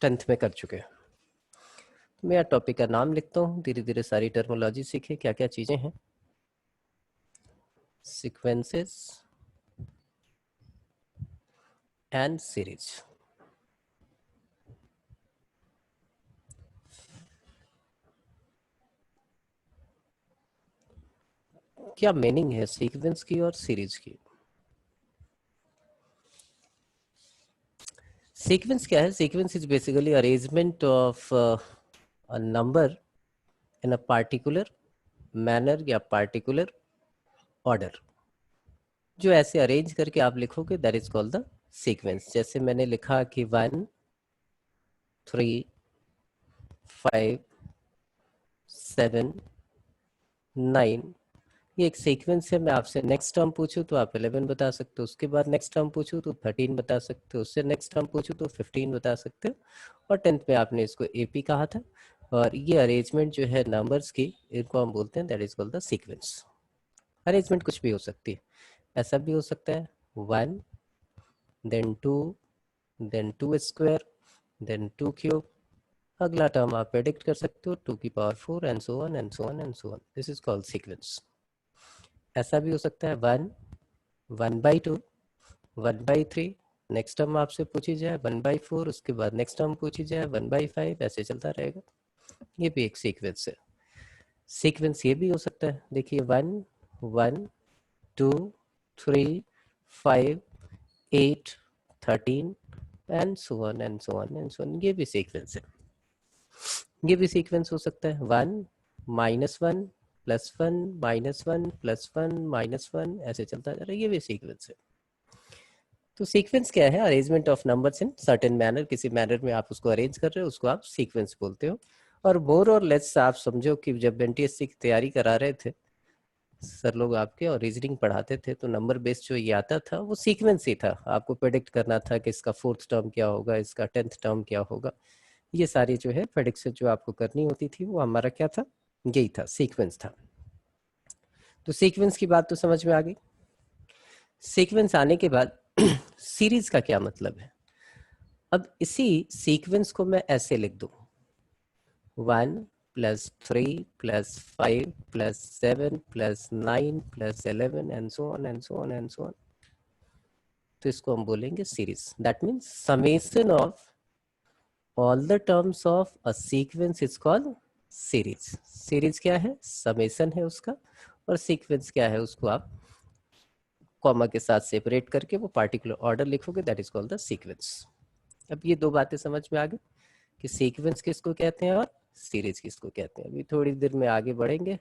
10th में कर चुके हैं। मैं यहाँ टॉपिक का नाम लिखता हूँ, धीरे धीरे सारी टर्मोलॉजी सीखे क्या क्या चीजें हैं। Sequences and series. क्या मीनिंग है सीक्वेंस की और सीरीज की? सीक्वेंस क्या है? Sequence is basically arrangement of a number in a particular manner या पार्टिकुलर ऑर्डर। जो ऐसे अरेंज करके आप लिखोगे that is called the sequence. जैसे मैंने लिखा कि 1 3 5 7 9, ये एक सीक्वेंस है। मैं आपसे नेक्स्ट टर्म पूछूं तो आप 11 बता सकते हो, उसके बाद नेक्स्ट टर्म पूछूं तो 13 बता सकते हो, उससे नेक्स्ट टर्म पूछूं तो 15 बता सकते हो। और 10th में आपने इसको एपी कहा था। और ये अरेंजमेंट जो है नंबर्स की, इनको हम बोलते हैं that is called the sequence. Arrangement कुछ भी हो सकती है, ऐसा भी हो सकता है 1 then 2 then 2 square then 2 cube. अगला टर्म आप प्रेडिक्ट कर सकते हो 2 की power 4 and so on and so on and so on. This is called sequence. ऐसा भी हो सकता है 1/2 1/3, नेक्स्ट टर्म आपसे पूछी जाए 1/4, उसके बाद नेक्स्ट टर्म पूछी जाए 1/5, ऐसे चलता रहेगा। ये भी एक सीक्वेंस है। सीक्वेंस ये भी हो सकता है, देखिए 1 1 2 3 5 8 13 and so on and so on and so on. ये भी सीक्वेंस है। ये भी सीक्वेंस हो सकता है 1 -1 +1 -1 +1 -1, ऐसे चलता जा रहा है। ये भी सीक्वेंस है। तो सीक्वेंस क्या है? Arrangement of numbers in certain manner. किसी मैनर में आप उसको अरेंज कर रहे हो, उसको आप सीक्वेंस बोलते हो। और मोर और लेस आप समझो कि जब एनटीएससी की तैयारी करा रहे थे सर लोग आपके और रीजनिंग पढ़ाते थे, तो नंबर बेस्ड जो ये आता था वो सीक्वेंस ही था। आपको प्रेडिक्ट करना था कि इसका 4th टर्म क्या होगा, इसका 10th टर्म क्या होगा। ये सारी जो है प्रेडिक्शन जो आपको करनी होती थी वो हमारा क्या था? यही था, सीक्वेंस था। तो सीक्वेंस की बात तो समझ में आ गई। सीक्वेंस आने के बाद सीरीज का क्या मतलब है? अब इसी सीक्वेंस को मैं ऐसे लिख दूं 1 + 3 + 5 + 7 + 9 + 11 and so on and so on and so on. तो इसको हम बोलेंगे series. That means summation of all the terms of a sequence is called series. Series क्या है? समेशन है उसका। और सीक्वेंस क्या है? उसको आप कॉमा के साथ सेपरेट करके वो पार्टिकुलर ऑर्डर लिखोगे, that is called the sequence. अब ये दो बातें समझ में आ गई कि सीक्वेंस किसको कहते हैं और सीरीज किसको कहते हैं। अभी थोड़ी देर में आगे बढ़ेंगे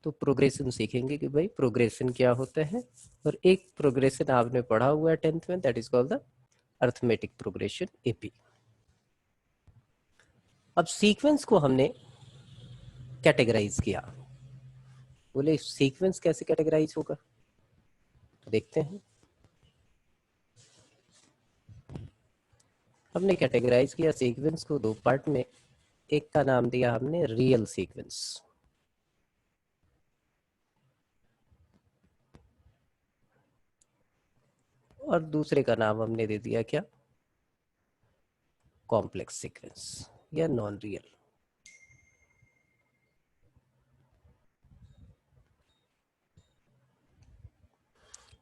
तो प्रोग्रेशन सीखेंगे कि भाई प्रोग्रेशन क्या होता है। और एक प्रोग्रेशन आपने पढ़ा हुआ है 10th में, that is called the arithmetic progression, AP. अब सीक्वेंस को हमने कैटेगराइज किया। बोले सीक्वेंस कैसे कैटेगराइज होगा, तो देखते हैं। हमने कैटेगराइज किया सीक्वेंस को दो पार्ट में। एक का नाम दिया हमने रियल सीक्वेंस, और दूसरे का नाम हमने दे दिया क्या? कॉम्प्लेक्स सीक्वेंस या नॉन रियल।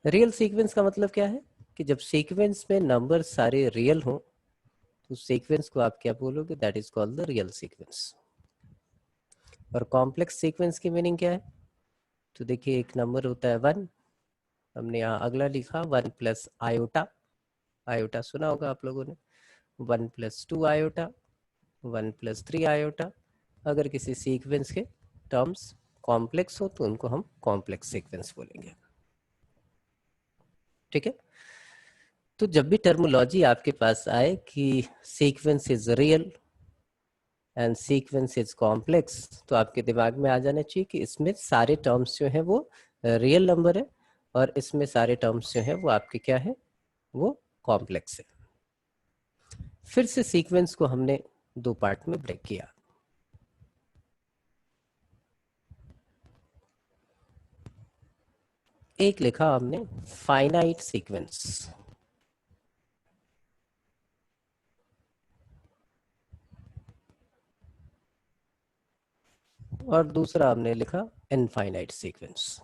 रियल सीक्वेंस का मतलब क्या है कि जब सीक्वेंस में नंबर सारे रियल हो तो सीक्वेंस को आप क्या बोलोगे? That is called the real sequence. और कॉम्प्लेक्स सीक्वेंस की मीनिंग क्या है? तो देखिए एक नंबर होता है 1, हमने यहाँ अगला लिखा 1 + आयोटा। आयोटा सुना होगा आप लोगों ने। 1 + 2 आयोटा, 1 + 3 आयोटा। अगर किसी सीक्वेंस के टर्म्स कॉम्प्लेक्स हो तो उनको हम कॉम्प्लेक्स सीक्वेंस बोलेंगे। ठीक है। तो जब भी टर्मोलॉजी आपके पास आए कि sequence is real and sequence is complex, तो आपके दिमाग में आ जाना चाहिए कि इसमें सारे टर्म्स जो है वो रियल नंबर है और इसमें सारे टर्म्स जो है वो आपके क्या है? वो कॉम्प्लेक्स है। फिर से सीक्वेंस को हमने दो पार्ट में ब्रेक किया। एक लिखा हमने फाइनाइट सीक्वेंस, और दूसरा हमने लिखा इनफाइनाइट सीक्वेंस।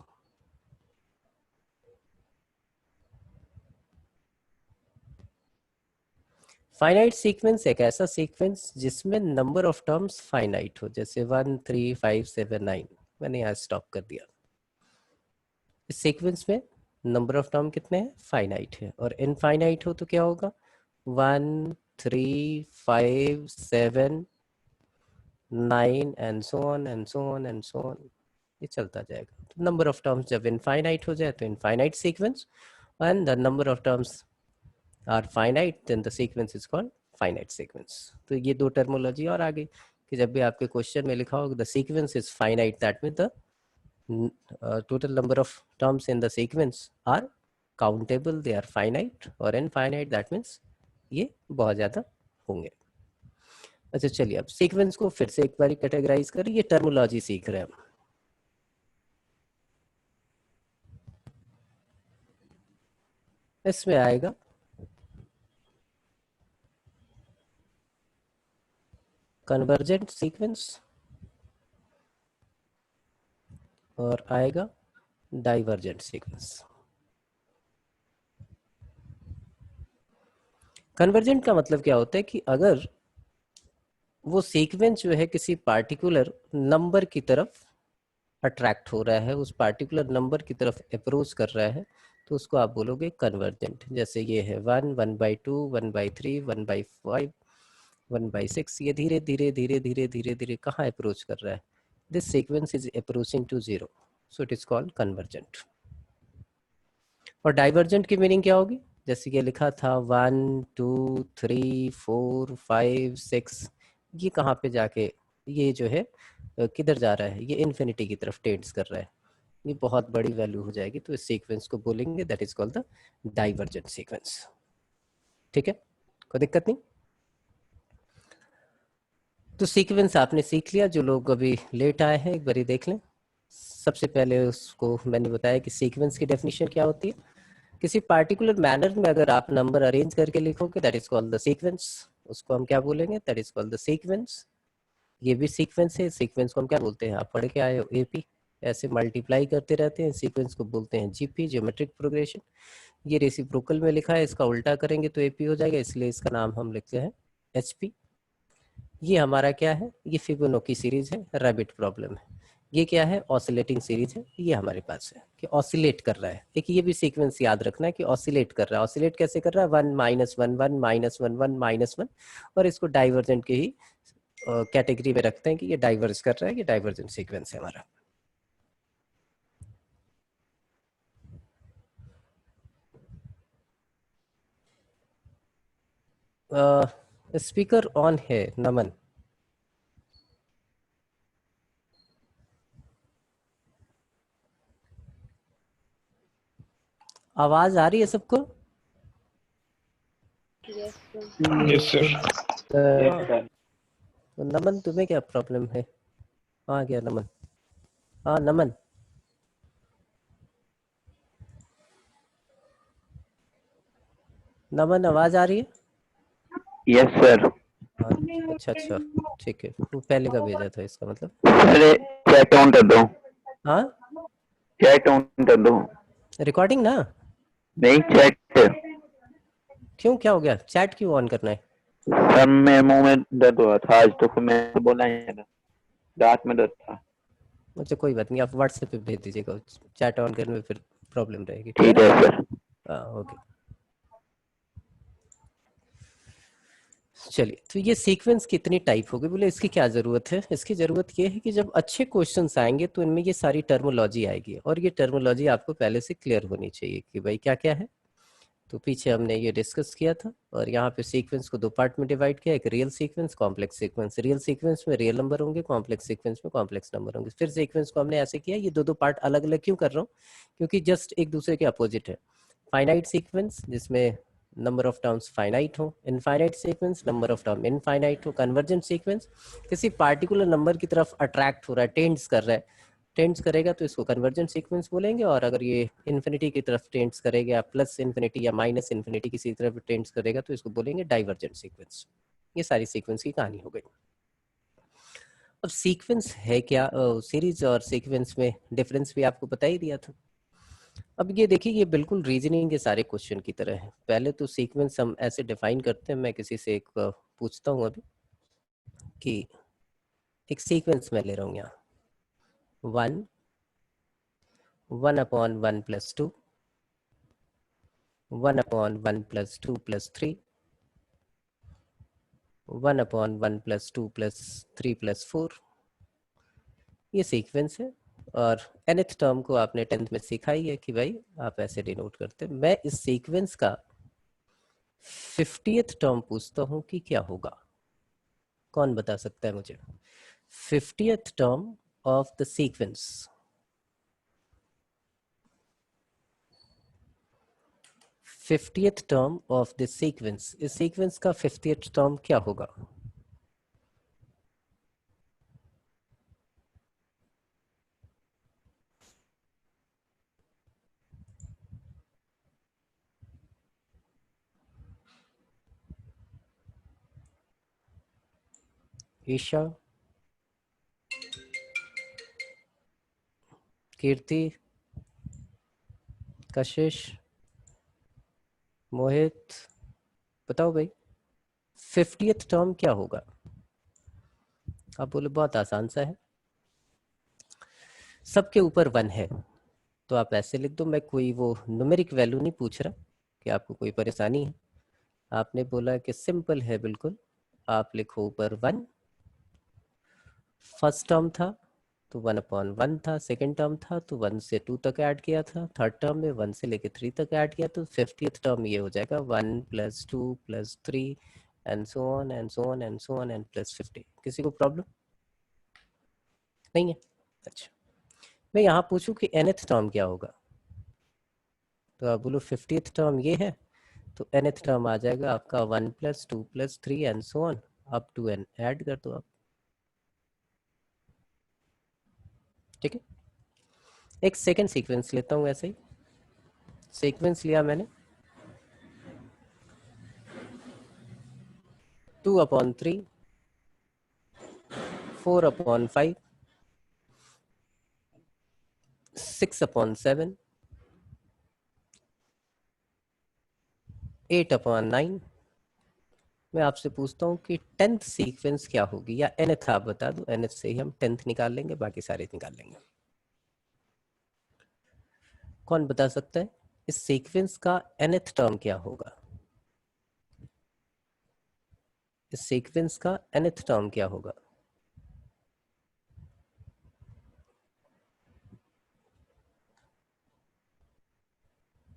फाइनाइट सीक्वेंस एक ऐसा सीक्वेंस जिसमें नंबर ऑफ टर्म्स फाइनाइट हो, जैसे 1 3 5 7 9। मैंने यहाँ स्टॉप कर दिया। इस सीक्वेंस में नंबर ऑफ टर्म कितने हैं? फाइनाइट है। और इनफाइनाइट हो तो क्या होगा? 1 3 5 7 9 and so on and so on and so on, ये चलता जाएगा। तो नंबर ऑफ टर्म्स जब इनफाइनाइट हो जाए तो infinite sequence, and the number of terms are finite then the sequence is called finite sequence. तो ये दो टर्मोलॉजी और आ गई कि जब भी आपके क्वेश्चन में लिखा होगा the sequence is finite, that mean the total number of terms in the sequence are countable, they are finite, और infinite that means ये बहुत ज़्यादा होंगे। अच्छा चलिए अब सीक्वेंस को फिर से एक बार कैटेगराइज करें, ये टर्मोलॉजी सीख रहे हैं हम। इसमें आएगा कन्वर्जेंट सीक्वेंस और आएगा डाइवर्जेंट सीक्वेंस। कन्वर्जेंट का मतलब क्या होता है कि अगर वो सीक्वेंस जो है किसी पार्टिकुलर नंबर की तरफ अट्रैक्ट हो रहा है, उस पार्टिकुलर नंबर की तरफ अप्रोच कर रहा है, तो उसको आप बोलोगे कन्वर्जेंट। जैसे ये है 1 1/2 1/3 1/5 1/6, ये धीरे धीरे धीरे धीरे धीरे धीरे कहाँ अप्रोच कर रहा है? This sequence is approaching to 0, so it is called convergent. और डाइवर्जेंट की मीनिंग क्या होगी? जैसे कि लिखा था 1 2 3 4 5 6, ये कहाँ पे जाके ये जो है किधर जा रहा है? ये इन्फिनिटी की तरफ टेंड्स कर रहा है, ये बहुत बड़ी वैल्यू हो जाएगी, तो इस सीक्वेंस को बोलेंगे that is called the divergent sequence. ठीक है, कोई दिक्कत नहीं। तो सीक्वेंस आपने सीख लिया। जो लोग अभी लेट आए हैं एक बारी देख लें। सबसे पहले उसको मैंने बताया कि सीक्वेंस की डेफिनेशन क्या होती है। किसी पार्टिकुलर मैनर में अगर आप नंबर अरेंज करके लिखोगे that is called the sequence, उसको हम क्या बोलेंगे? That is called the sequence. ये भी सीक्वेंस है। सीक्वेंस को हम क्या बोलते हैं? आप पढ़ के आए हो एपी, ऐसे मल्टीप्लाई करते रहते हैं। सीक्वेंस को बोलते हैं जीपी, ज्योमेट्रिक प्रोग्रेशन। ये रेसिप्रोकल में लिखा है, इसका उल्टा करेंगे तो एपी हो जाएगा, इसलिए इसका नाम हम लिखते हैं एचपी। ये हमारा क्या है? ये फिबोनाची सीरीज है, रैबिट प्रॉब्लम है। ये क्या है? ऑसिलेटिंग सीरीज है। ये हमारे पास है कि ऑसिलेट कर रहा है। एक ये भी सीक्वेंस याद रखना है कि ऑसिलेट कर रहा है। ऑसिलेट कैसे कर रहा है? 1 -1 1 -1 1 -1, और इसको डाइवर्जेंट के ही कैटेगरी में रखते हैं कि ये डाइवर्ज कर रहा है, ये डाइवर्जेंट सीक्वेंस है हमारा। स्पीकर ऑन है नमन? आवाज आ रही है सबको? Yes sir. तो नमन तुम्हें क्या प्रॉब्लम है? आ गया नमन। हाँ नमन, नमन आवाज आ रही है? Yes sir. अच्छा अच्छा, ठीक है। वो पहले का भेजा था इसका मतलब। अरे चैट ऑन कर दो, हाँ चैट ऑन कर दो। रिकॉर्डिंग ना? नहीं चैट। क्यों, क्या हो गया? चैट क्यों ऑन करना है? सर मेरे मुंह में दर्द हुआ था आज, तो फिर मैं बोला ही था, रात में दर्द था। अच्छा कोई बात नहीं, आप व्हाट्सएप पे भेज दीजिएगा, चैट ऑन करने में फिर प्रॉब्लम रहेगी, ठीक है ठीक ना? है सर। हाँ ओके। चलिए, तो ये सीक्वेंस कितनी टाइप होगी? बोले इसकी क्या जरूरत है? इसकी जरूरत ये है कि जब अच्छे क्वेश्चंस आएंगे तो इनमें ये सारी टर्मोलॉजी आएगी, और ये टर्मोलॉजी आपको पहले से क्लियर होनी चाहिए कि भाई क्या क्या है। तो पीछे हमने ये डिस्कस किया था, और यहाँ पे सीक्वेंस को दो पार्ट में डिवाइड किया, एक real sequence, complex sequence. Real sequence में रियल नंबर होंगे, कॉम्प्लेक्स सीक्वेंस में कॉम्प्लेक्स नंबर होंगे। फिर सीक्वेंस को हमने ऐसे किया, ये दो दो पार्ट अलग अलग क्यों कर रहा हूँ? क्योंकि जस्ट एक दूसरे के अपोजिट है। फाइनाइट सीक्वेंस जिसमें नंबर ऑफ टर्म्स फाइनाइट हो, infinite sequence number of term infinite हो। कन्वर्जेंट सीक्वेंस किसी पार्टिकुलर नंबर की तरफ अट्रैक्ट हो रहा है, टेंड्स कर रहा है, टेंड्स करेगा तो इसको कन्वर्जेंट सीक्वेंस बोलेंगे। और अगर ये इन्फिनिटी की तरफ टेंड्स करेगा, या प्लस इन्फिनिटी या माइनस इन्फिनिटी किसी तरफ टेंड्स करेगा, तो इसको बोलेंगे डाइवर्जेंट सीक्वेंस। ये सारी सीक्वेंस की कहानी हो गई। अब सीक्वेंस है क्या, सीरीज और सीक्वेंस में डिफरेंस भी आपको बता ही दिया था। अब ये देखिए, ये बिल्कुल रीजनिंग के सारे क्वेश्चन की तरह है। पहले तो सीक्वेंस हम ऐसे डिफाइन करते हैं, मैं किसी से एक पूछता हूँ अभी कि एक सीक्वेंस मैं ले रहा हूँ यहाँ, 1/1 + 2, 1/1 + 2 + 3, 1/1 + 2 + 3 + 4, ये सीक्वेंस है। और nth टर्म को आपने 10th में सीखा ही है कि भाई आप ऐसे डिनोट करते हैं। मैं इस सीक्वेंस का 50th टर्म पूछता हूँ कि क्या होगा, कौन बता सकता है मुझे? 50th term of the sequence, 50th term of the sequence, इस सीक्वेंस का 50th टर्म क्या होगा? ईशा, कीर्ति, कशिश, मोहित, बताओ भाई 50th टर्म क्या होगा? आप बोले बहुत आसान सा है, सबके ऊपर 1 है, तो आप ऐसे लिख दो। मैं कोई वो न्यूमेरिक वैल्यू नहीं पूछ रहा कि आपको कोई परेशानी है। आपने बोला कि सिंपल है बिल्कुल, आप लिखो ऊपर 1। फर्स्ट टर्म था तो 1/1 था, सेकेंड टर्म था तो 1 से 2 तक ऐड किया था, थर्ड टर्म में 1 से लेके 3 तक ऐड किया, तो 50th टर्म ये हो जाएगा 1 + 2 + 3 and so on and so on and so on and +50। किसी को प्रॉब्लम नहीं है? अच्छा, मैं यहाँ पूछूं कि nth टर्म क्या होगा, तो आप बोलो 50th टर्म ये है, तो nth टर्म आ जाएगा आपका 1 + 2 + 3 and so on up to n, add कर दो आप। ठीक है, एक सेकेंड सीक्वेंस लेता हूँ। ऐसे ही सीक्वेंस लिया मैंने 2/3, 4/5, 6/7, 8/9। मैं आपसे पूछता हूँ कि 10th सीक्वेंस क्या होगी, या nth आप बता दो, nth से ही हम 10th निकाल लेंगे, बाकी सारे निकाल लेंगे। कौन बता सकता है इस सीक्वेंस का nth टर्म क्या होगा? इस सीक्वेंस का nth टर्म क्या होगा?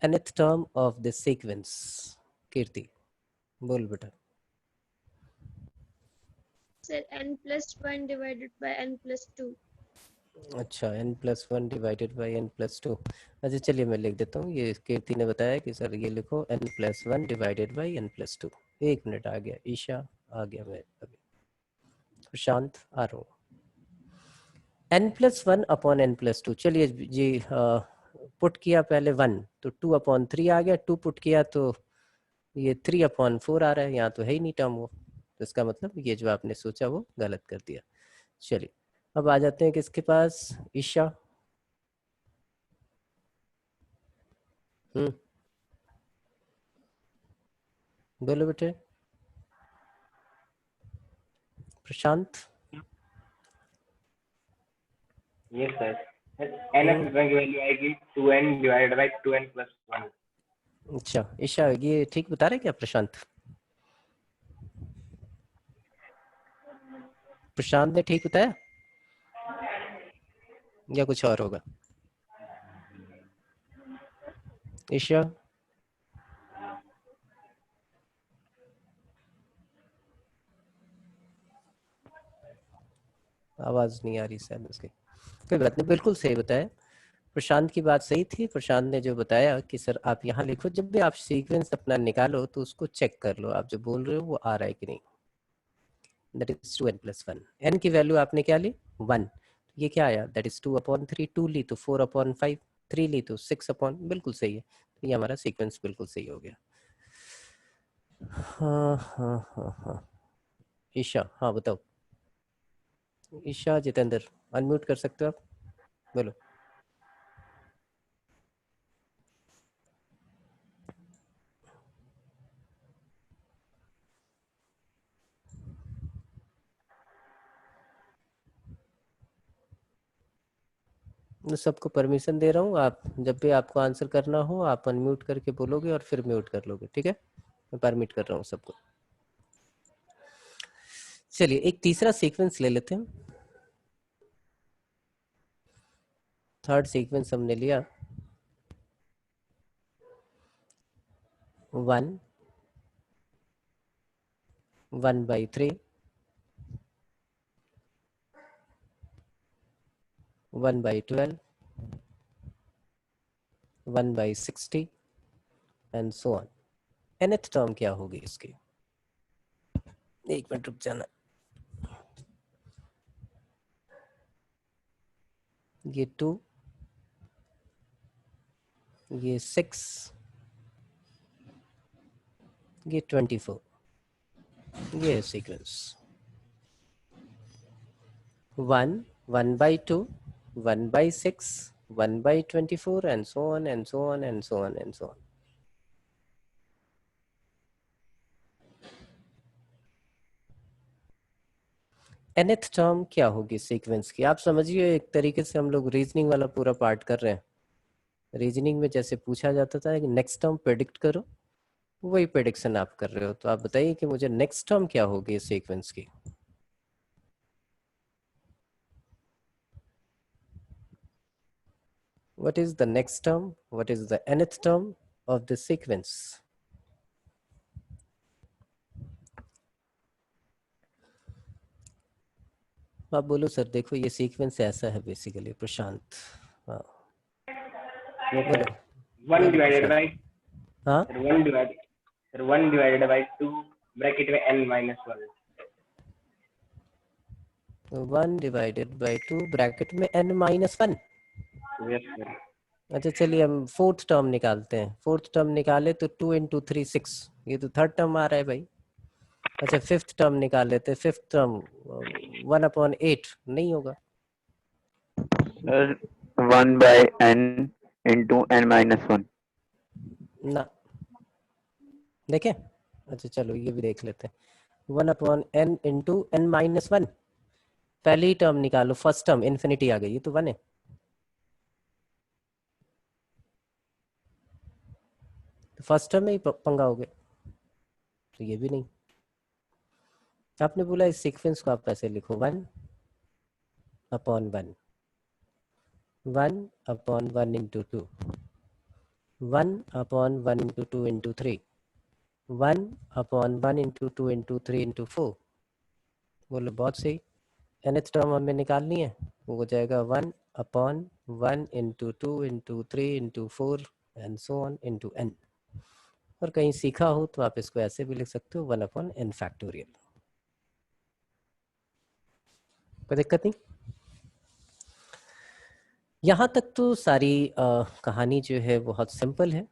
nth term of the sequence, Kirti बोल बेटा। Sir, n+1 divided by n+2. अच्छा, n+1 डिवाइडेड बाई n+2। अच्छा चलिए मैं लिख देता हूँ, ये कीर्ति ने बताया कि सर ये लिखो n+1 divided by n+2। 1 minute, आ गया ईशा, आ गया मैं अभी, प्रशांत आ रहा हूँ। n+1/n+2, चलिए जी पुट किया पहले 1 तो 2/3 आ गया, 2 पुट किया तो ये 3/4 आ रहा है, यहाँ तो है ही नहीं टर्म वो, तो इसका मतलब ये जो आपने सोचा वो गलत कर दिया। चलिए अब आ जाते हैं किसके पास, ईशा। बोलो बेटे। प्रशांत। यस सर, nth रिटर्न की वैल्यू आएगी 2n डिवाइडेड बाय 2n + 1। अच्छा ईशा, ये ठीक बता रहे क्या प्रशांत? प्रशांत ने ठीक बताया या कुछ और होगा? ईशा, आवाज नहीं आ रही शायद उसकी, कोई बात नहीं, बिल्कुल सही बताया। प्रशांत की बात सही थी। प्रशांत ने जो बताया कि सर आप यहाँ लिखो, जब भी आप सीक्वेंस अपना निकालो तो उसको चेक कर लो, आप जो बोल रहे हो वो आ रहा है कि नहीं। दैट इज 2n+1, n की वैल्यू आपने क्या ली 1, ये क्या आया, दैट इज 2/3, 2 ली तो 4/5, 3 ली तो 6, बिल्कुल सही है, तो ये हमारा सीक्वेंस बिल्कुल सही हो गया। हाँ हाँ हाँ हाँ ईशा, हाँ बताओ। ईशा जितेंद्र अनम्यूट कर सकते हो आप, बोलो। मैं सबको परमिशन दे रहा हूँ, आप जब भी आपको आंसर करना हो आप अनम्यूट करके बोलोगे और फिर म्यूट कर लोगे, ठीक है? मैं परमिट कर रहा हूँ सबको। चलिए एक तीसरा सीक्वेंस ले लेते हैं। थर्ड सीक्वेंस हमने लिया 1 1/3 1/12 1/60 and so on. nth term क्या होगी इसकी? एक मिनट रुक जाना। ये 2, ये 6, ये 24, ये sequence 1 1/2 1/6 1/24 and so on and so on and so on and so on. nth term क्या होगी सीक्वेंस की? आप समझिए एक तरीके से हम लोग रीजनिंग वाला पूरा पार्ट कर रहे हैं। रीजनिंग में जैसे पूछा जाता था कि नेक्स्ट टर्म प्रेडिक्ट करो, वही प्रेडिक्शन आप कर रहे हो। तो आप बताइए कि मुझे नेक्स्ट टर्म क्या होगी इस सीक्वेंस की? What is the next term? What is the nth term of the sequence? आप बोलो सर। देखो ये सीक्वेंस ऐसा है बेसिकली। प्रशांत, हाँ Yes, बोलो। sir. 1 बोलो divided प्रशांत। by हाँ sir, 1 divided by 2 bracket में n minus 1. 1 divided by 2 bracket में n-1। Yes, sir. अच्छा चलिए हम फोर्थ टर्म निकालते हैं। फोर्थ टर्म निकाले तो 2 × 3 6, ये तो थर्ड टर्म आ रहा है भाई। अच्छा फिफ्थ टर्म निकाल लेते हैं। फिफ्थ टर्म 1/8 नहीं होगा। Sir, 1/n into n-1. ना, देखें। अच्छा चलो ये भी देख लेते हैं। 1/n into n-1। पहली टर्म निकालो, फर्स्ट टर्म इन्फिनिटी आ गई, ये तो 1 है। तो फर्स्ट टर्म में ही पंगा हो गया, तो ये भी नहीं। आपने बोला इस सीक्वेंस को आप ऐसे लिखो 1/1 1/1 into 2 1/1 into 2 into 3 1/1 into 2 into 3 into 4। बोलो बहुत सही। nth टर्म हमें निकालनी है, वो हो जाएगा 1/1 into 2 into 3 into 4 and so on into n। और कहीं सीखा हो तो आप इसको ऐसे भी लिख सकते हो 1/n फैक्टोरियल। कोई दिक्कत नहीं। यहाँ तक तो सारी कहानी जो है बहुत सिंपल है।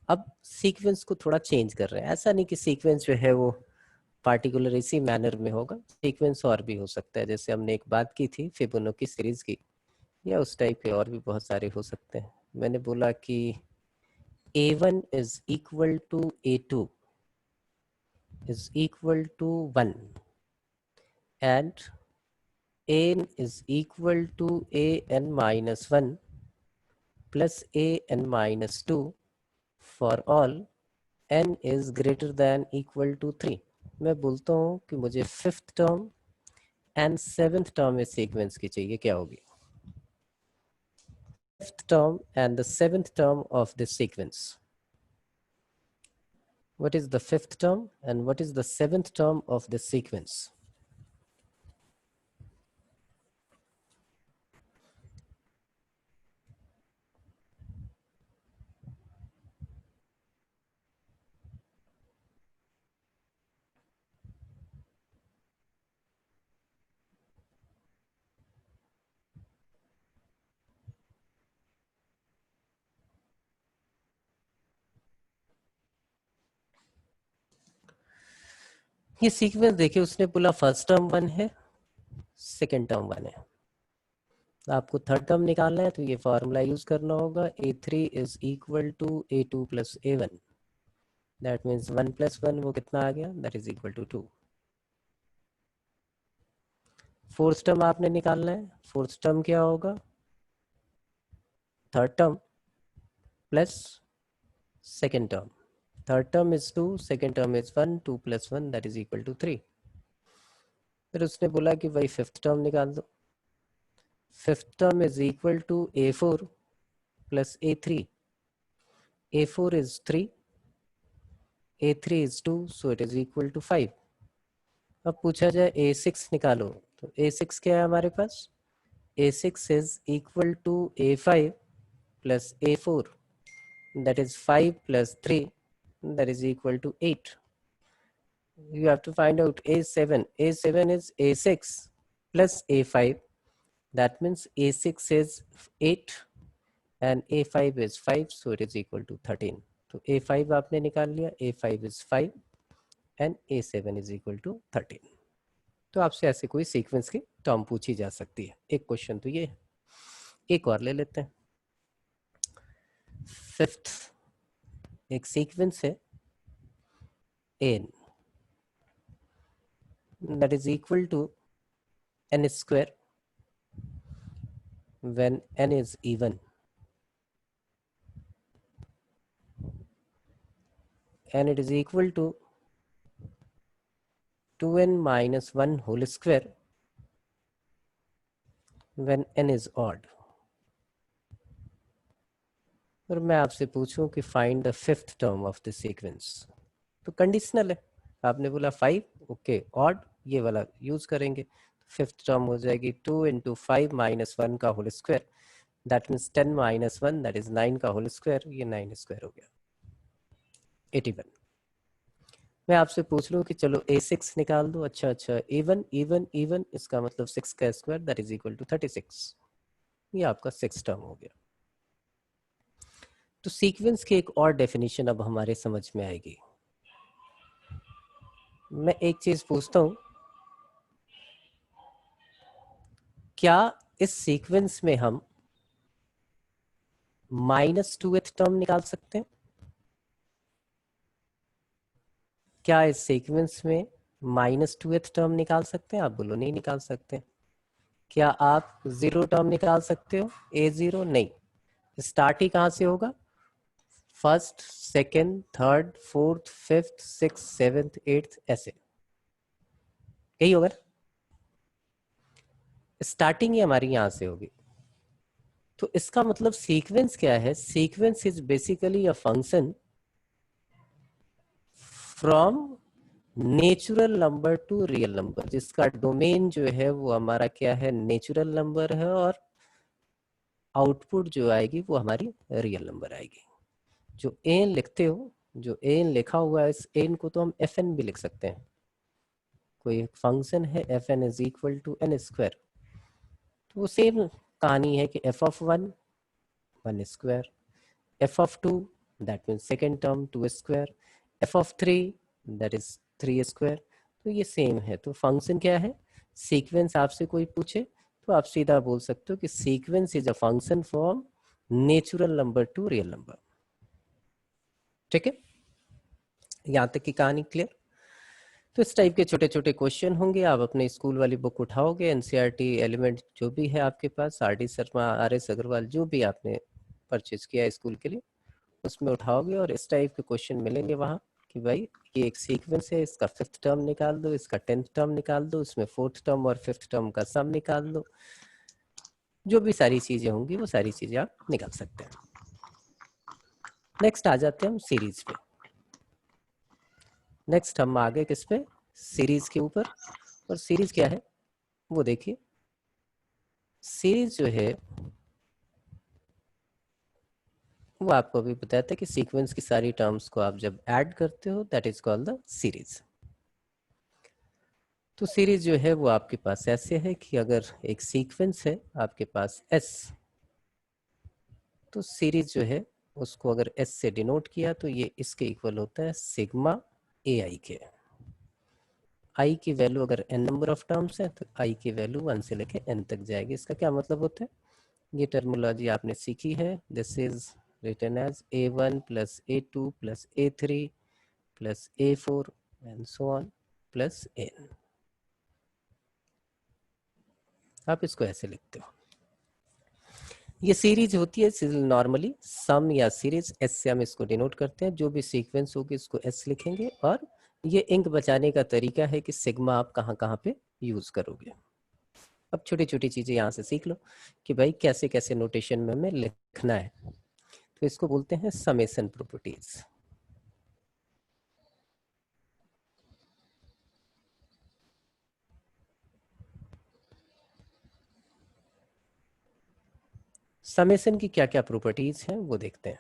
अब सीक्वेंस को थोड़ा चेंज कर रहे हैं। ऐसा नहीं कि सीक्वेंस जो है वो पार्टिकुलर इसी मैनर में होगा। सीक्वेंस और भी हो सकता है, जैसे हमने एक बात की थी फिबोनाची सीरीज की, या उस टाइप के और भी बहुत सारे हो सकते हैं। मैंने बोला कि A1 is equal to A2 is equal to 1 and An is equal to An-1 plus An-2 for all n is greater than equal to 3। मैं बोलता हूँ कि मुझे fifth term and seventh term इस सीक्वेंस की चाहिए, क्या होगी? Fifth term and the seventh term of this sequence. What is the fifth term and what is the seventh term of this sequence? ये सीक्वेंस देखिए, उसने बोला फर्स्ट टर्म 1 है, सेकेंड टर्म 1 है। आपको थर्ड टर्म निकालना है तो ये फॉर्मूला यूज करना होगा, A3 is equal to A2 plus A1, that means 1 plus 1 वो कितना आ गया, that is equal to 2। Fourth term आपने निकालना है, फोर्थ टर्म क्या होगा, third term plus second term, third term is 2, second term is 1, 2 plus 1 that is equal to 3। फिर उसने बोला कि भाई फिफ्थ टर्म निकाल दो, fifth term is equal to A4 plus A3, A4 is 3, A3 is 2, so it is equal to 5। अब पूछा जाए A6 निकालो, तो A6 क्या है हमारे पास, A6 is equal to A5 plus A4, that is 5 plus 3, that is equal to 8। You have to find out A7, A7 is A6 plus A5, that means A6 is 8 and A5 is 5, so it is equal to 13। तो A5 आपने निकाल लिया, A5 is 5 and A7 is equal to 13। तो आपसे ऐसे कोई sequence की term पूछी जा सकती है। एक क्वेश्चन तो ये है, एक और ले लेते हैं। फिफ्थ एक सीक्वेंस है n that is equal to n square when n is even and it is equal to 2n minus 1 whole square when n is odd। और मैं आपसे पूछूं कि find the fifth term of the sequence, तो conditional है, आपने बोला 5, okay odd ये वाला यूज करेंगे, फिफ्थ टर्म हो जाएगी 2 इंटू 5 माइनस 1 का whole square, that means 10 minus 1 that is 9 का होल स्क्वायर, ये 9 स्क्वायर हो गया 81। मैं आपसे पूछ लूं कि चलो A6 निकाल दो, अच्छा इवन इसका मतलब 6 का square that is equal to 36, ये आपका 6 टर्म हो गया। तो सीक्वेंस की एक और डेफिनेशन अब हमारे समझ में आएगी। मैं एक चीज पूछता हूं, क्या इस सीक्वेंस में हम -2th टर्म निकाल सकते हैं? क्या इस सीक्वेंस में -2th टर्म निकाल सकते हैं? आप बोलो नहीं निकाल सकते। क्या आप 0 टर्म निकाल सकते हो, A0? नहीं। स्टार्ट ही कहां से होगा, first, second, third, fourth, fifth, six, seventh, eighth, ऐसे यही होगा ना, स्टार्टिंग ही हमारी यहां से होगी। तो इसका मतलब सीक्वेंस क्या है, sequence is basically a function from natural number two real number, जिसका डोमेन जो है वो हमारा क्या है, नेचुरल नंबर है, और आउटपुट जो आएगी वो हमारी रियल नंबर आएगी। जो एन लिखते हो, जो एन लिखा हुआ है, इस एन को तो हम एफ एन भी लिख सकते हैं। कोई एक फंक्शन है F N is equal to N square, तो वो सेम कहानी है कि F of 1 1 square, F of 2 that means second term 2 square, F of 3 that is 3 square, तो ये सेम है। तो फंक्शन क्या है, सीक्वेंस आपसे कोई पूछे तो आप सीधा बोल सकते हो कि sequence is a function from natural number two real number. ठीक है, यहां तक की कहानी क्लियर? तो इस टाइप के छोटे छोटे क्वेश्चन होंगे, आप अपने स्कूल वाली बुक उठाओगे, एनसीईआरटी एलिमेंट जो भी है आपके पास, आरडी शर्मा, आरएस अग्रवाल, जो भी आपने परचेज किया है स्कूल के लिए, उसमें उठाओगे और इस टाइप के क्वेश्चन मिलेंगे वहाँ कि भाई ये एक सीक्वेंस है, इसका फिफ्थ टर्म निकाल दो, इसका 10th टर्म निकाल दो, इसमें फोर्थ टर्म और फिफ्थ टर्म का सम निकाल दो, जो भी सारी चीजें होंगी वो सारी चीजें आप निकाल सकते हैं। नेक्स्ट आ जाते हैं हम सीरीज पे। नेक्स्ट हम आगे किस पे, सीरीज के ऊपर। और सीरीज क्या है वो देखिए, सीरीज जो है वो आपको अभी बताया था कि सीक्वेंस की सारी टर्म्स को आप जब ऐड करते हो that is called the series. तो सीरीज जो है वो आपके पास ऐसे है कि अगर एक सीक्वेंस है आपके पास S, तो सीरीज जो है उसको अगर S से डिनोट किया तो ये इसके इक्वल होता है सिग्मा AI के। आई की वैल्यू अगर n नंबर ऑफ टर्म्स है तो आई की वैल्यू 1 से लेके n तक जाएगी। इसका क्या मतलब होता है, ये टर्मिनोलॉजी आपने सीखी है। This is written as a1 plus a2 plus a3 plus a4 and so on plus n। आप इसको ऐसे लिखते हो। ये सीरीज होती है नॉर्मली सम या सीरीज, एस से हम इसको डिनोट करते हैं। जो भी सीक्वेंस होगी इसको एस लिखेंगे। और ये इंक बचाने का तरीका है कि सिग्मा आप कहाँ कहाँ पे यूज करोगे। अब छोटी छोटी चीजें यहाँ से सीख लो कि भाई कैसे कैसे नोटेशन में हमें लिखना है। तो इसको बोलते हैं समेशन प्रॉपर्टीज। समेशन की क्या क्या प्रॉपर्टीज हैं वो देखते हैं।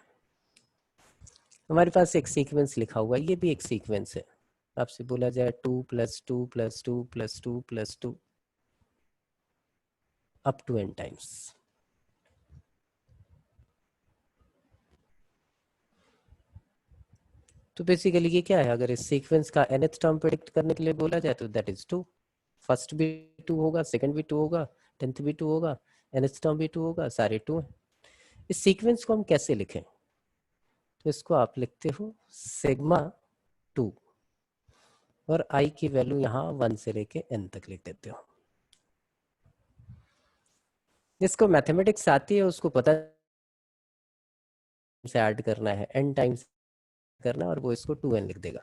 हमारे पास एक सीक्वेंस लिखा हुआ है, ये भी एक सीक्वेंस है। आपसे बोला जाए 2 plus 2 plus 2 plus 2 plus 2 up to n times. तो बेसिकली ये क्या है, अगर इस सीक्वेंस का nth टर्म प्रेडिक्ट करने के लिए बोला जाए तो दैट इज 2। फर्स्ट भी 2 होगा, सेकंड भी 2 होगा, 10th भी 2 होगा, nth टर्म भी 2 होगा, सारे 2 हैं। इस सीक्वेंस को हम कैसे लिखें, तो इसको आप लिखते हो सिग्मा 2 और i की वैल्यू यहाँ 1 से लेके n तक लिख देते हो। जिसको मैथमेटिक्स आती है उसको पता से ऐड करना है, n टाइम्स करना, और वो इसको 2n लिख देगा।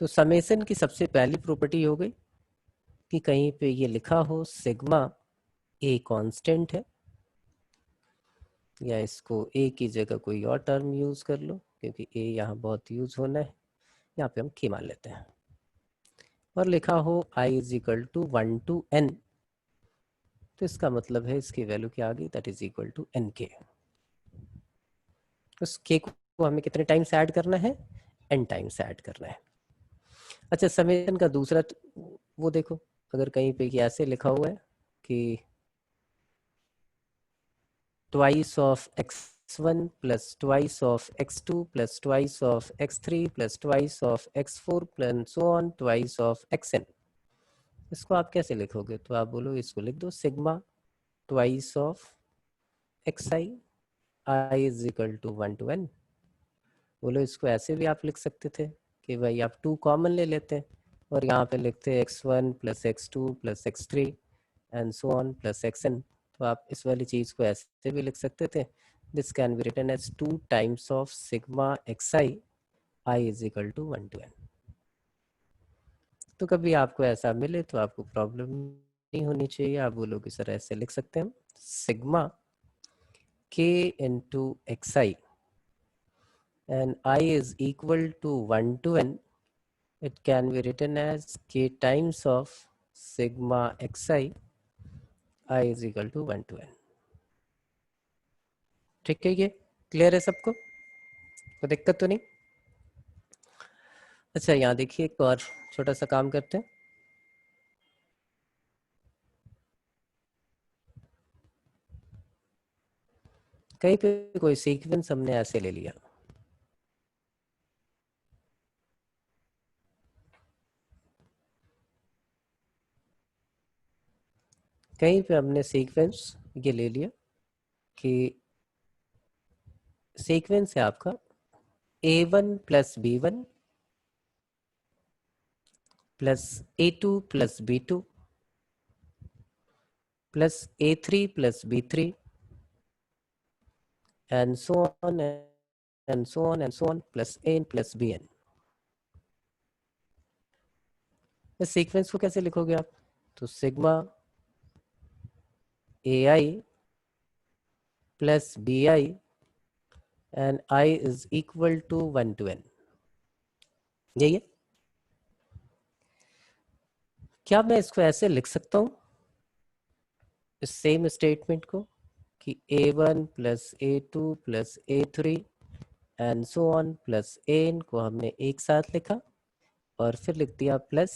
तो समेशन की सबसे पहली प्रॉपर्टी हो गई कि कहीं पे ये लिखा हो सिग्मा ए कांस्टेंट है, या इसको ए की जगह कोई और टर्म यूज कर लो क्योंकि ए यहाँ बहुत यूज होना है। यहाँ पे हम के मान लेते हैं। और लिखा हो i is equal to 1 to n, तो इसका मतलब है इसकी वैल्यू क्या आ गई, that is equal to N के। उस के को हमें कितने टाइम्स ऐड करना है, n टाइम्स ऐड करना है। अच्छा, समेशन का दूसरा वो देखो, अगर कहीं पे ये ऐसे लिखा हुआ है कि twice of x1 plus twice of x2 plus twice of x3 plus twice of x4 plus so on twice of xn, इसको आप कैसे लिखोगे, तो आप बोलो इसको लिख दो sigma twice of xi i is equal to 1 to n। बोलो इसको ऐसे भी आप लिख सकते थे कि भाई आप 2 कॉमन ले लेते हैं और यहाँ पे लिखते हैं x1 plus x2 plus x3 and so on plus xn। तो आप इस वाली चीज को ऐसे भी लिख सकते थे, this can be written as 2 times of sigma xi i is equal to 1 to n। तो कभी आपको ऐसा मिले तो आपको प्रॉब्लम नहीं होनी चाहिए, आप बोलोगे सर ऐसे लिख सकते हैं sigma k into xi and I is equal to 1 to n, it can be written as k times of sigma xi I is equal to 1 to n। ठीक है, ये क्लियर है सबको, कोई दिक्कत तो नहीं। अच्छा, यहाँ देखिए एक और छोटा सा काम करते हैं। कहीं पे कोई सीक्वेंस हमने ऐसे ले लिया, कहीं पे हमने सीक्वेंस ये ले लिया कि सीक्वेंस है आपका a1 plus b1 plus a2 plus b2 plus a3 plus b3 and so on and so on and so on plus n plus bn। इस सीक्वेंस को कैसे लिखोगे आप, तो sigma ai plus bi and i is equal to 1 to n, यही है। क्या मैं इसको ऐसे लिख सकता हूं, इस सेम स्टेटमेंट को, कि a1 plus a2 plus a3 and so on plus n को हमने एक साथ लिखा और फिर लिख दिया plus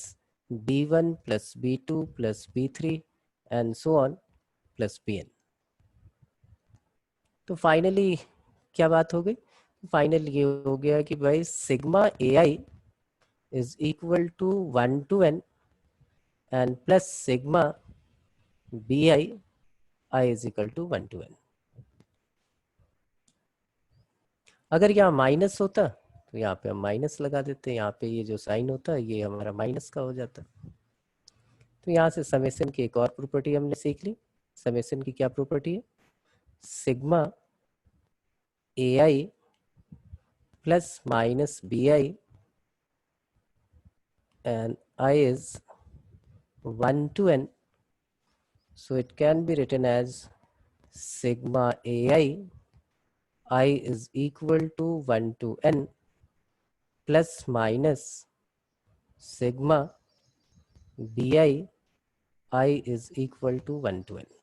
b1 plus b2 plus b3 and so on plus bn। तो फाइनली क्या बात हो गई, फाइनली ये हो गया कि भाई sigma ai is equal to 1 to n and plus sigma bi I is equal to 1 to n. अगर यहाँ माइनस होता तो यहाँ पे हम माइनस लगा देते, यहाँ पे ये जो साइन होता है ये हमारा माइनस का हो जाता। तो यहाँ से समेशन की एक और प्रॉपर्टी हमने सीख ली। समेशन की क्या प्रॉपर्टी है? Sigma A I plus minus B I and I is 1 to n, so it can be written as sigma ai I is equal to 1 to n plus minus sigma bi I is equal to 1 to n.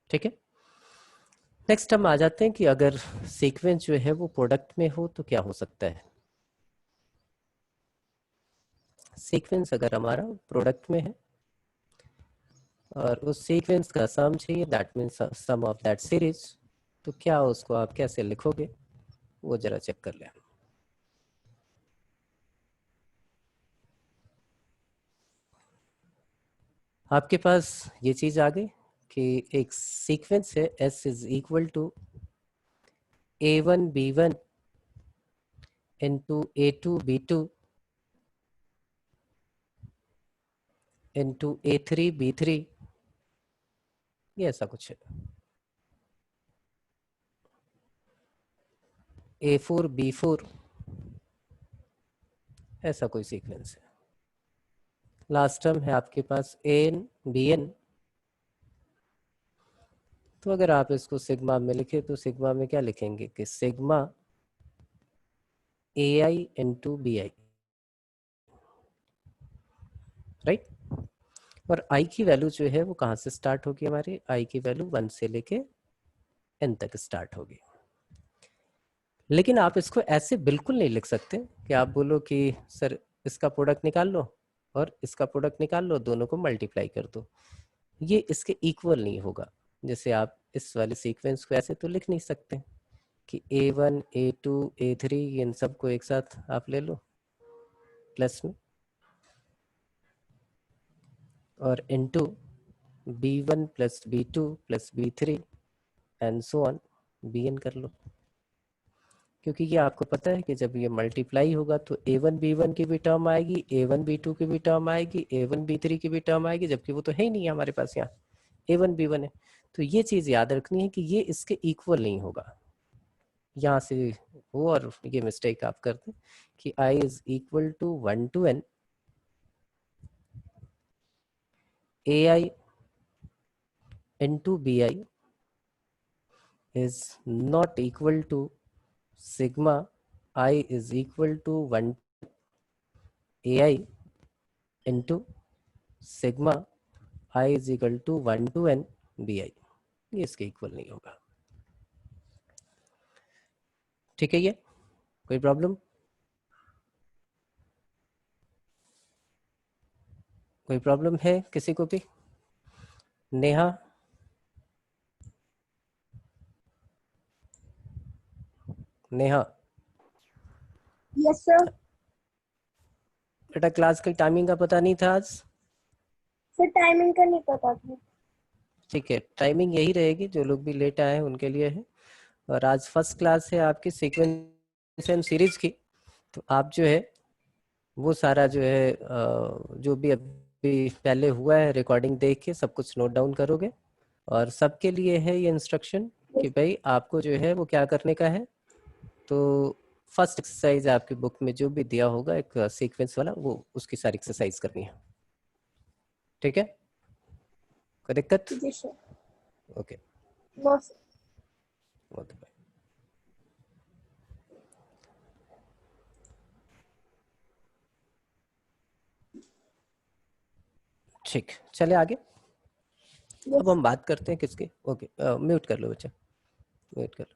ठीक है। Next हम आ जाते हैं कि अगर sequence जो है वो प्रोडक्ट में हो तो क्या हो सकता है। सीक्वेंस अगर हमारा प्रोडक्ट में है और उस सीक्वेंस का सम चाहिए, that means sum of that series, तो क्या उसको आप कैसे लिखोगे वो जरा चेक कर लें। आपके पास ये चीज आ गई कि एक सीक्वेंस है S is equal to A1 B1 into A2 B2 into A3 B3, ये ऐसा कुछ है। A4 B4 ऐसा कोई सीक्वेंस है। लास्ट टर्म है आपके पास AN BN, तो अगर आप इसको सिग्मा में लिखे तो सिग्मा में क्या लिखेंगे कि sigma AI into BI, right. और I की वैल्यू जो है वो कहाँ से स्टार्ट होगी? हमारी I की वैल्यू 1 से लेके n तक स्टार्ट होगी। लेकिन आप इसको ऐसे बिल्कुल नहीं लिख सकते कि आप बोलो कि सर इसका प्रोडक्ट निकाल लो और इसका प्रोडक्ट निकाल लो, दोनों को मल्टीप्लाई कर दो। ये इसके इक्वल नहीं होगा। जैसे आप इस वाले सीक्वेंस को ऐसे तो लिख नहीं सकते कि A1 A2 A3 इन सबको एक साथ आप ले लो प्लस में और into B1 plus B2 plus B3 and so on Bn कर लो, क्योंकि ये आपको पता है कि जब ये मल्टीप्लाई होगा तो A1 B1 की भी टर्म आएगी, A1 B2 की भी टर्म आएगी, A1 B3 की भी टर्म आएगी, जबकि वो तो है ही नहीं है हमारे पास, यहाँ A1 B1 है। तो ये चीज याद रखनी है कि ये इसके इक्वल नहीं होगा। यहाँ से हो और ये मिस्टेक आप करते कि I is equal to 1 to n AI into BI is not equal to sigma I is equal to 1 AI into sigma I is equal to 1 to n BI, ये इसके इक्वल नहीं होगा। ठीक है, ये कोई प्रॉब्लम? कोई प्रॉब्लम है किसी को भी? Neha, Neha yes sir. बेटा क्लास की टाइमिंग का पता नहीं था आज? सर टाइमिंग का नहीं पता था। ठीक है, टाइमिंग यही रहेगी, जो लोग भी लेट आए हैं उनके लिए है। और आज फर्स्ट क्लास है आपकी सीक्वेंस एंड सीरीज की, तो आप जो है वो सारा जो है जो भी अभी पहले हुआ है रिकॉर्डिंग देख के सब कुछ नोट डाउन करोगे। और सबके लिए है ये इंस्ट्रक्शन कि भाई आपको जो है वो क्या करने का है। तो फर्स्ट एक्सरसाइज आपकी बुक में जो भी दिया होगा एक सीक्वेंस वाला, वो उसकी सारी एक्सरसाइज करनी है। ठीक है, कोई दिक्कत? जी sir. Okay, no sir. Okay bye. ठीक, चले आगे। अब हम बात करते हैं किसके। ओके, म्यूट कर लो बच्चा, म्यूट कर लो।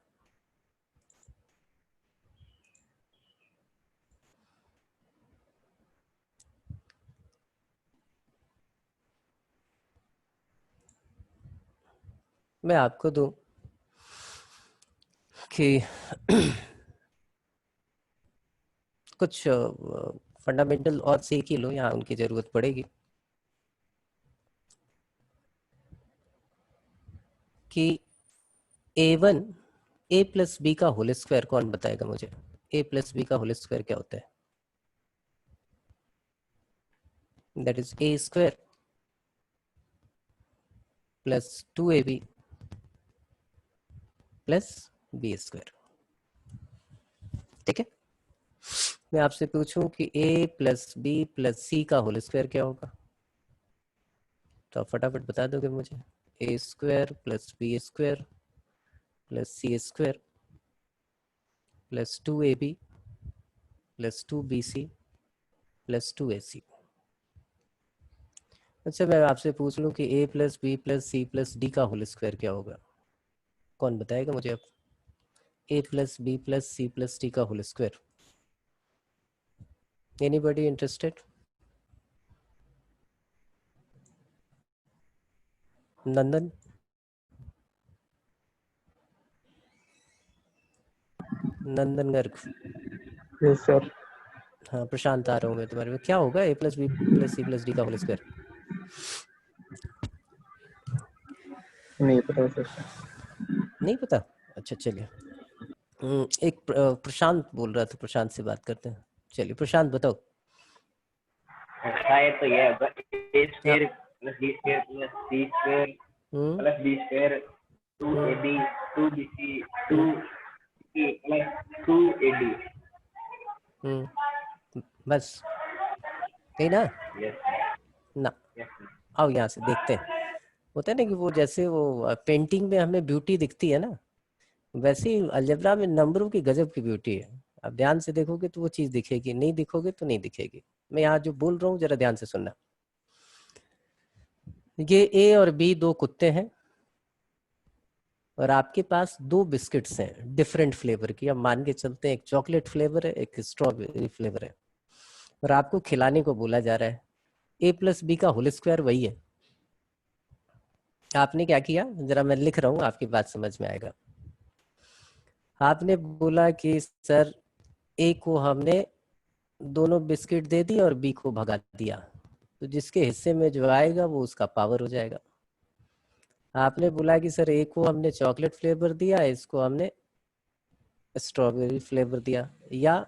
मैं आपको दूं कि कुछ फंडामेंटल और सीख ही लो, यहाँ उनकी जरूरत पड़ेगी। कि a1 a प्लस बी का होल स्क्वायर कौन बताएगा मुझे? a प्लस बी का होल स्क्वायर क्या होता है? That is a square plus 2ab plus B square. ठीक है, मैं आपसे पूछूं कि a plus B plus C का होल स्क्वायर क्या होगा, तो आप फटाफट बता दोगे मुझे। a square plus B square plus C square plus 2ab plus 2bc plus 2ac। अच्छा, मैं आपसे पूछ लूं कि a plus B plus C plus D का होल स्क्वायर क्या होगा, कौन बताएगा मुझे अब? a plus B plus C plus D का whole square. Anybody interested? Nandan? Nandan Garg? Yes, sir. हाँ, प्रशांत आ रहा हूँ मैं तुम्हारे में। क्या होगा a plus B plus C plus D का होल स्क्वायर? नहीं पता सर। नहीं पता? अच्छा चलिए, एक प्रशांत बोल रहा था, प्रशांत से बात करते हैं। चलिए प्रशांत बताओ। शायद तो ये होगा a square plus b square plus c square hmm plus b square 2ab 2bc 2c plus 2ad. बस नहीं ना? Yes, ना, yes, sir. आओ यहाँ से देखते हैं। होता है ना कि वो जैसे वो पेंटिंग में हमें ब्यूटी दिखती है ना, वैसे ही अलजेब्रा में नंबरों की गजब की ब्यूटी है। आप ध्यान से देखोगे तो वो चीज दिखेगी, नहीं दिखोगे तो नहीं दिखेगी। मैं यहाँ जो बोल रहा हूँ जरा ध्यान से सुनना। ये ए और बी दो कुत्ते हैं और आपके पास दो बिस्किट्स हैं डिफरेंट फ्लेवर की। अब मान के चलते हैं एक चॉकलेट फ्लेवर है, एक स्ट्रॉबेरी फ्लेवर है, और आपको खिलाने को बोला जा रहा है। ए प्लस बी का होल स्क्वायर वही है। आपने क्या किया, जरा मैं लिख रहा हूँ, आपकी बात समझ में आएगा। आपने बोला कि सर ए को हमने दोनों बिस्किट दे दी और बी को भगा दिया, तो जिसके हिस्से में जो आएगा वो उसका पावर हो जाएगा। आपने बोला कि सर ए को हमने चॉकलेट फ्लेवर दिया, इसको हमने स्ट्रॉबेरी फ्लेवर दिया, या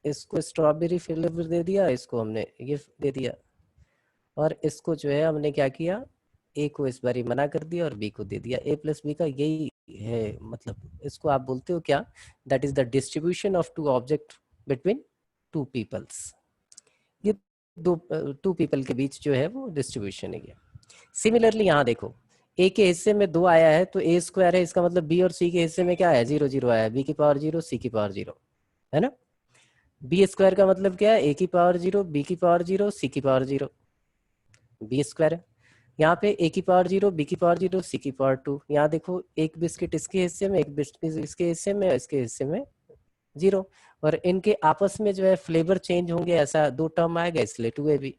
इसको स्ट्रॉबेरी फ्लेवर दे दिया, इसको हमने ये दे दिया, और इसको जो है हमने क्या किया, ए को इस बारी मना कर दिया और बी को दे दिया। ए प्लस बी का यही है मतलब। इसको आप बोलते हो क्या? That is the distribution of two object between two peoples. ये दो टू पीपल के बीच जो है वो डिस्ट्रीब्यूशन है। सिमिलरली यहाँ देखो, ए के हिस्से में 2 आया है तो ए स्क्वायर है, इसका मतलब बी और सी के हिस्से में क्या है, 0 0 आया है, बी की पावर 0 सी की पावर 0 है ना। बी स्क्वायर का मतलब क्या है, ए की पावर 0 बी की पावर 0 सी की पावर 0, बी स्क्वायर है। यहाँ पे ए की पावर 0 बी की पावर 0 सी की पावर 2। यहाँ देखो, एक बिस्किट इसके हिस्से में, एक बिस्किट इसके हिस्से में, इसके हिस्से में 0, और इनके आपस में जो है फ्लेवर चेंज होंगे, ऐसा 2 टर्म आएगा, इसलिए 2ab।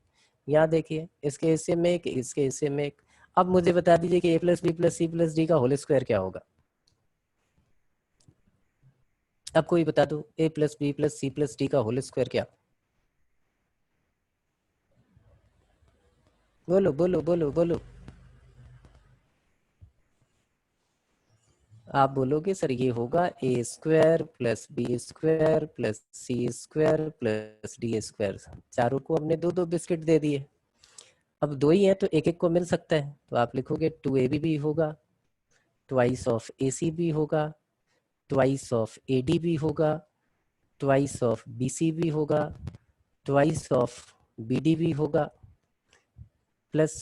यहाँ देखिए, इसके हिस्से में एक, इसके हिस्से में एक। अब मुझे बता दीजिए कि a plus B plus C plus D का होल स्क्वायर क्या होगा? अब कोई बता दो, a plus B plus C plus D का होल स्क्वायर क्या? बोलो बोलो बोलो बोलो। आप बोलोगे सर ये होगा A square plus B square plus C square plus D square. चारों को हमने दो दो बिस्किट दे दिए, अब 2 ही है तो एक एक को मिल सकता है, तो आप लिखोगे 2ab भी होगा, ट्वाइस ऑफ ac भी होगा, ट्वाइस ऑफ ad भी होगा, ट्वाइस ऑफ bc भी होगा, ट्वाइस ऑफ bd भी होगा, प्लस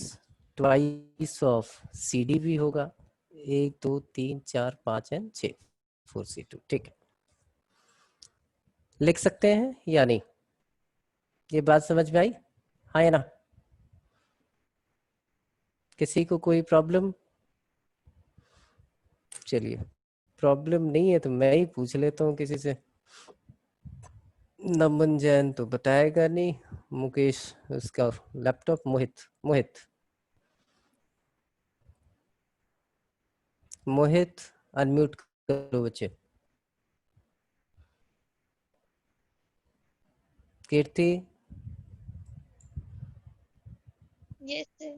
ट्वाइस ऑफ cd भी होगा। 1 2 3 4 5 एंड 6 4c2। ठीक है, लिख सकते हैं या नहीं? ये बात समझ में आई, हाँ या ना? किसी को कोई प्रॉब्लम? चलिए, प्रॉब्लम नहीं है तो मैं ही पूछ लेता हूँ किसी से। नमन जैन तो बताएगा नहीं, मुकेश उसका लैपटॉप, मोहित मोहित मोहित अनम्यूट करो बच्चे। कीर्ति, Yes, sir.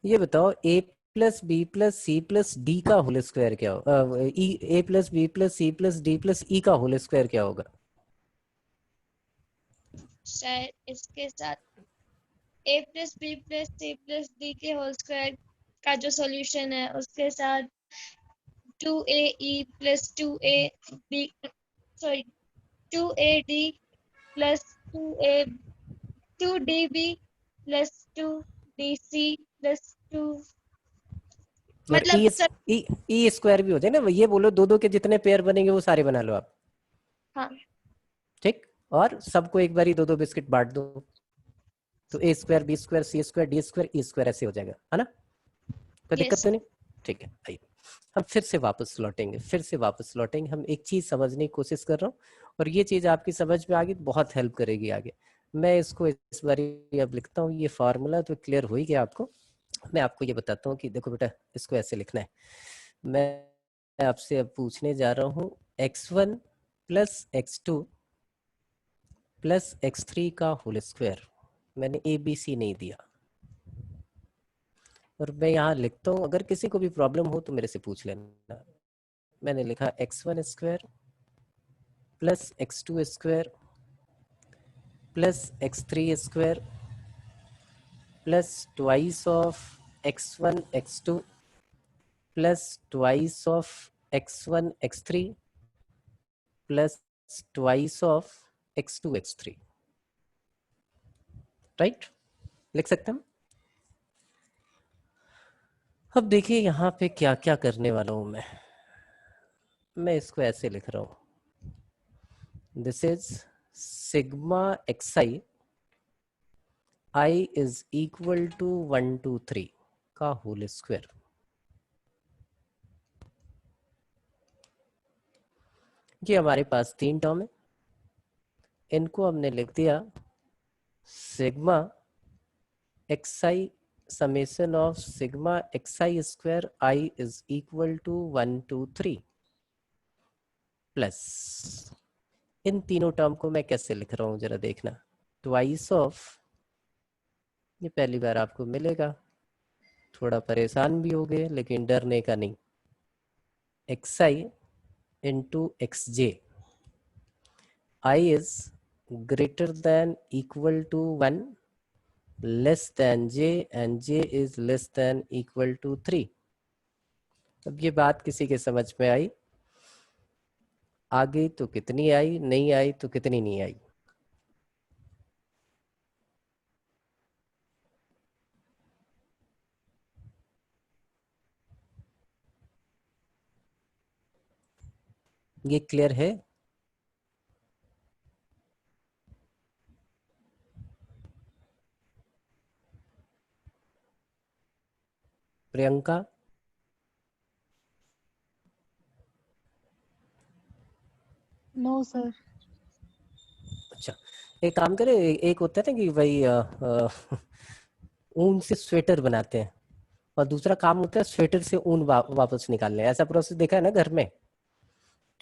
ये बताओ a plus B plus C plus D का होल स्क्वायर क्या होगा? A plus B plus C plus D plus E का होल स्क्वायर क्या होगा? शायद इसके साथ a plus B plus C plus D के होल स्क्वायर का जो सॉल्यूशन है उसके साथ 2ae plus 2ab sorry 2ad plus 2db plus 2dc plus 2 और मतलब सब ई स्क्वायर भी हो जाए ना, ये बोलो दो दो के जितने पेयर बनेंगे वो सारे बना लो आप, हाँ ठीक। और सबको एक बार ही दो दो बिस्किट बांट दो, तो ए स्क्वायर बी स्क्वायर सी square D square E square ऐसे हो जाएगा, है ना? कोई दिक्कत Yes. तो नहीं? ठीक है, आइए हम फिर से वापस लौटेंगे। हम एक चीज समझने की कोशिश कर रहा हूँ, और ये चीज आपकी समझ में आ गई तो बहुत हेल्प करेगी आगे। मैं इसको इस बार अब लिखता हूँ, ये फार्मूला तो क्लियर हो ही गया आपको। मैं आपको ये बताता हूँ कि देखो बेटा, इसको ऐसे लिखना है। मैं आपसे अब पूछने जा रहा हूँ x1 plus x2 plus x3 का होल स्क्वायर। मैंने ए बी सी नहीं दिया, और मैं यहाँ लिखता हूँ, अगर किसी को भी प्रॉब्लम हो तो मेरे से पूछ लेना। मैंने लिखा x1 square plus x2 square plus x3 square plus twice of x1 x2 plus twice of x1 x3 plus twice of x2 x3, right? लिख सकते हैं। अब देखिए यहाँ पे क्या क्या करने वाला हूं मैं इसको ऐसे लिख रहा हूं, this is sigma xi i is equal to 1 2 3 का होल स्क्वायर। ये हमारे पास तीन टर्म है, इनको हमने लिख दिया sigma xi summation of sigma xi square i is equal to 1 2 3 plus, इन तीनों टर्म को मैं कैसे लिख रहा हूं जरा देखना, ट्वाइस ऑफ, ये पहली बार आपको मिलेगा, थोड़ा परेशान भी हो गए लेकिन डरने का नहीं, xi into xj, i is greater than equal to 1 less than j and j is less than equal to 3। अब ये बात किसी के समझ में आई? आगे तो कितनी आई, नहीं आई तो कितनी नहीं आई? ये क्लियर है? Priyanka, no sir. अच्छा एक काम करें, एक होता है ना कि भाई ऊन से स्वेटर बनाते हैं, और दूसरा काम होता है स्वेटर से ऊन वापस निकालने, ऐसा प्रोसेस देखा है ना घर में?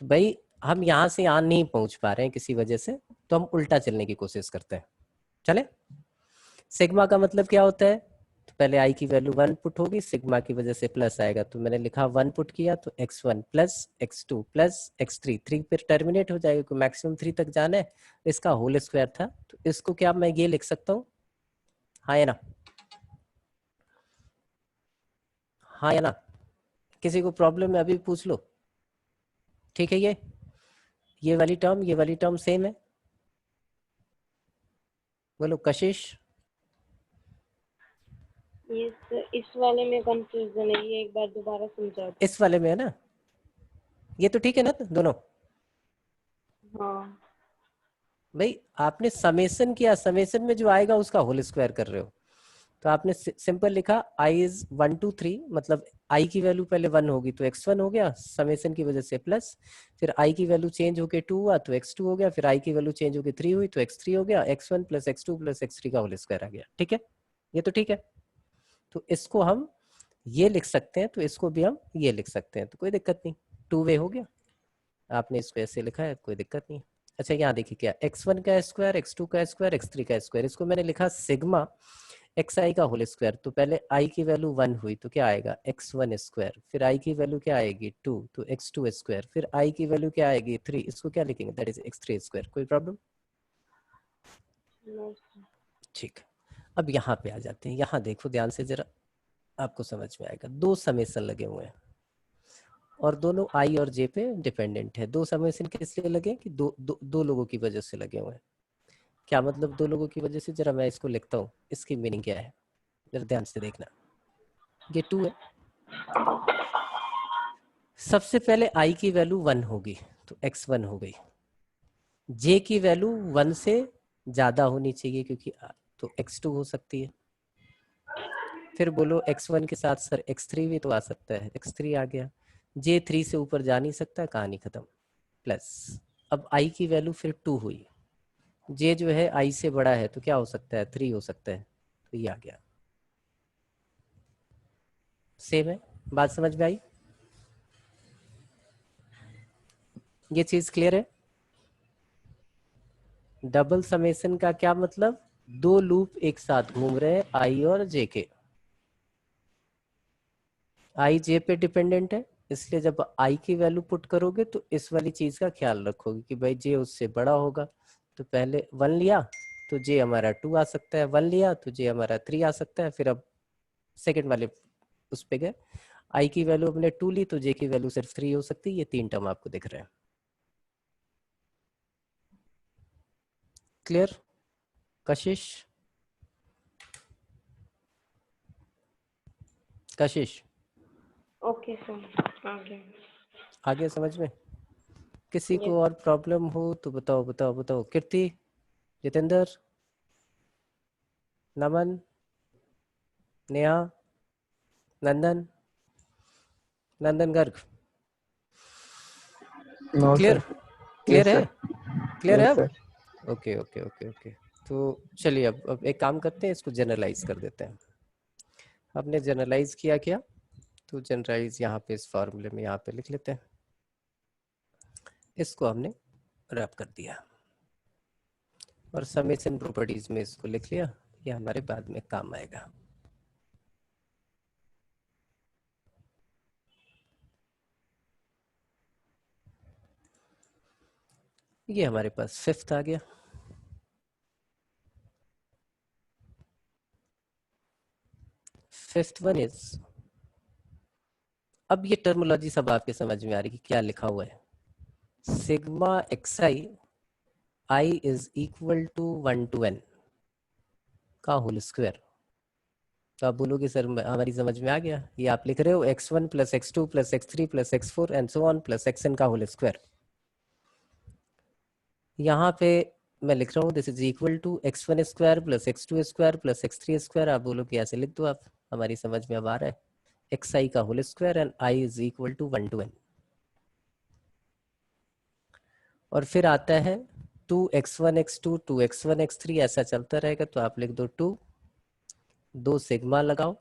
तो भाई हम यहाँ से यहाँ नहीं पहुंच पा रहे हैं किसी वजह से, तो हम उल्टा चलने की कोशिश करते हैं। चले, सिग्मा का मतलब क्या होता है? तो पहले आई की वैल्यू 1 पुट होगी, सिग्मा की वजह से प्लस आएगा, तो मैंने लिखा 1 पुट किया तो x1 plus x2 plus x3, 3 पर टर्मिनेट हो जाएगा क्योंकि मैक्सिमम 3 तक जाना है, इसका होल स्क्वायर था। तो इसको क्या मैं ये लिख सकता हूँ? हाँ या ना? हाँ या ना? किसी को प्रॉब्लम है अभी पूछ लो, ठीक है? ये वाली टर्म सेम है, बोलो कशिश। इस वाले में कंफ्यूजन है, ये एक बार दोबारा समझा दो। इस वाले में है ना? ये तो ठीक है ना दोनों? हाँ भाई आपने समेशन किया, समेशन में जो आएगा उसका होल स्क्वायर कर रहे हो, तो आपने सिंपल लिखा i इज 1 2 3, मतलब i की वैल्यू पहले 1 होगी तो x1 हो गया समेशन की वजह से, प्लस फिर i की वैल्यू चेंज होके 2 हुआ तो x2 हो गया, फिर i की वैल्यू चेंज होके 3 हुई तो x3 हो गया, x1 plus x2 plus x3 का होल स्क्वायर आ गया। ठीक है, ये तो ठीक है। तो इसको हम ये लिख सकते हैं, तो इसको भी हम ये लिख सकते हैं, तो कोई दिक्कत नहीं, 2 वे हो गया। आपने इसको ऐसे लिखा है, कोई दिक्कत नहीं। अच्छा यहाँ देखिए क्या, x1 का स्क्वायर, x2 का स्क्वायर, x3 का स्क्वायर, इसको मैंने लिखा सिग्मा xi का होल स्क्वायर। तो पहले i की वैल्यू 1 हुई तो क्या आएगा x1 स्क्वायर, फिर i की वैल्यू क्या आएगी 2 तो x2 स्क्वायर, फिर i की वैल्यू क्या आएगी 3, इसको क्या लिखेंगे दैट इज x3 स्क्वायर। कोई प्रॉब्लम? No sir. ठीक, अब यहाँ पे आ जाते हैं। यहाँ देखो ध्यान से जरा, आपको समझ में आएगा। दो समेसन लगे हुए हैं और दोनों i और j पे डिपेंडेंट है। दो समेसन किस लिए लगे कि दो लोगों की वजह से लगे हुए हैं। क्या मतलब दो लोगों की वजह से? जरा मैं इसको लिखता हूँ, इसकी मीनिंग क्या है जरा ध्यान से देखना। ये 2 है, सबसे पहले i की वैल्यू 1 होगी तो x1 हो गई, j की वैल्यू 1 से ज्यादा होनी चाहिए क्योंकि तो x2 हो सकती है। फिर बोलो x1 के साथ सर x3 भी तो आ सकता है, x3 आ गया। j 3 से ऊपर जा नहीं सकता, कहानी खत्म। प्लस अब i की वैल्यू फिर 2 हुई, j जो है i से बड़ा है तो क्या हो सकता है 3 हो सकता है, तो ये आ गया। सेम है, बात समझ में आई? ये चीज क्लियर है? डबल समेशन का क्या मतलब? दो लूप एक साथ घूम रहे हैं i और j के। i j पे डिपेंडेंट है, इसलिए जब i की वैल्यू पुट करोगे तो इस वाली चीज का ख्याल रखोगे कि भाई j उससे बड़ा होगा। तो पहले 1 लिया तो j हमारा 2 आ सकता है, 1 लिया तो j हमारा 3 आ सकता है। फिर अब सेकंड वाले उस पे गए, i की वैल्यू हमने 2 ली तो j की वैल्यू सिर्फ 3 हो सकती है। ये 3 टर्म आपको दिख रहे हैं। क्लियर कशिश? कशिश ओके सर, आगे। आगे समझ में? किसी Yes. को और प्रॉब्लम हो तो बताओ बताओ बताओ। Kirti, Jitendra, Naman, Neha, Nandan, Nandan Garg, No, clear? sir. Clear Yes, है? sir. क्लियर है Yes, अब? sir. Okay okay okay okay. तो चलिए अब एक काम करते हैं, इसको जनरलाइज कर देते हैं। आपने जनरलाइज किया क्या? तो जनरलाइज यहाँ पे इस फॉर्मूले में यहाँ पे लिख लेते हैं। इसको हमने रैप कर दिया और समेशन प्रॉपर्टीज में इसको लिख लिया। ये हमारे बाद में काम आएगा। ये हमारे पास फिफ्थ आ गया। फिफ्थ वन इज, अब ये टर्मोलॉजी सब आपके समझ में आ रही है कि क्या लिखा हुआ है। Sigma xi i is equal to 1 to n का होल स्क्वायर। तो आप बोलोगे सर हमारी समझ में आ गया। ये आप लिख रहे हो x1 plus x2 plus x3 plus x4 and so on plus xn का होल स्क्वायर। यहाँ पे मैं लिख रहा हूँ this is equal to x1 square plus x2 square plus x3 square. आप बोलोगे ऐसे लिख दो, आप हमारी समझ में अब आ रहा है। xi का whole square and i is equal to 1 to n। और फिर आता है 2x1 x2 2x1 x3 ऐसा चलता रहेगा। तो आप लिख दो 2, दो सिग्मा लगाओ,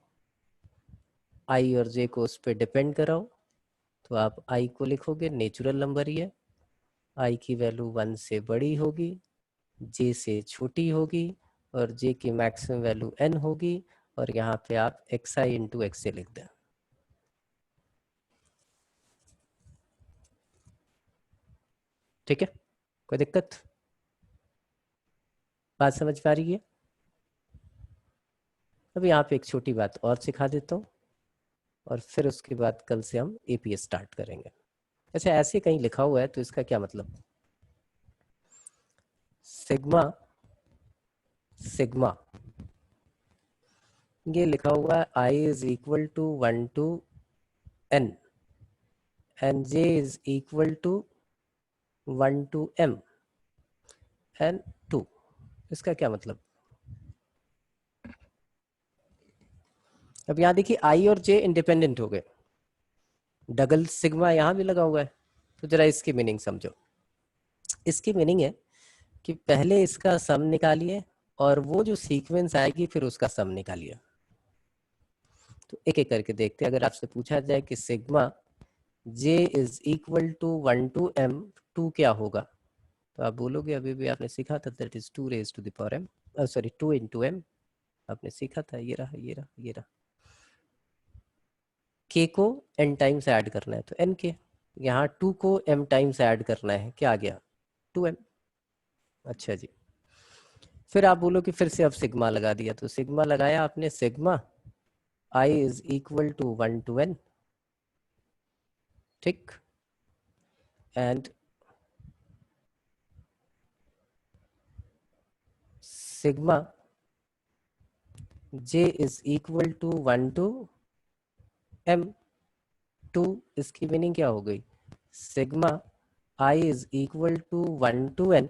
i और j को उस पर डिपेंड कराओ। तो आप i को लिखोगे नेचुरल नंबर ही है, i की वैल्यू 1 से बड़ी होगी, j से छोटी होगी और j की मैक्सिमम वैल्यू n होगी। और यहाँ पे आप xi इंटू xa लिख दें। ठीक है, कोई दिक्कत? बात समझ पा रही है? अब यहाँ पे एक छोटी बात और सिखा देता हूँ और फिर उसके बाद कल से हम एपीएस स्टार्ट करेंगे। अच्छा ऐसे कहीं लिखा हुआ है तो इसका क्या मतलब? सिग्मा सिग्मा ये लिखा हुआ है i is equal to 1 to n and j is equal to 1 to m and 2। इसका क्या मतलब? अब यहाँ देखिए i और j इंडिपेंडेंट हो गए, डबल सिग्मा यहाँ भी लगा हुआ है। तो जरा इसकी मीनिंग समझो। इसकी मीनिंग है कि पहले इसका सम निकालिए और वो जो सीक्वेंस आएगी फिर उसका सम निकालिए। तो एक एक करके देखते हैं। अगर आपसे पूछा जाए कि sigma j is equal to 1 to m 2 क्या होगा, तो आप बोलोगे अभी भी आपने सीखा था that is 2 raised to the power m, sorry 2 into m आपने सीखा था, ये रहा ये रहा ये रहा। k को n टाइम्स ऐड करना है तो n k, यहाँ 2 को m टाइम्स ऐड करना है, क्या आ गया 2m। अच्छा जी, फिर आप बोलो कि फिर से अब सिग्मा लगा दिया, तो सिग्मा लगाया आपने, sigma i is equal to 1 to n, ठीक, and sigma j is equal to 1 to m। 2 इसकी मीनिंग क्या हो गई, sigma i is equal to 1 to n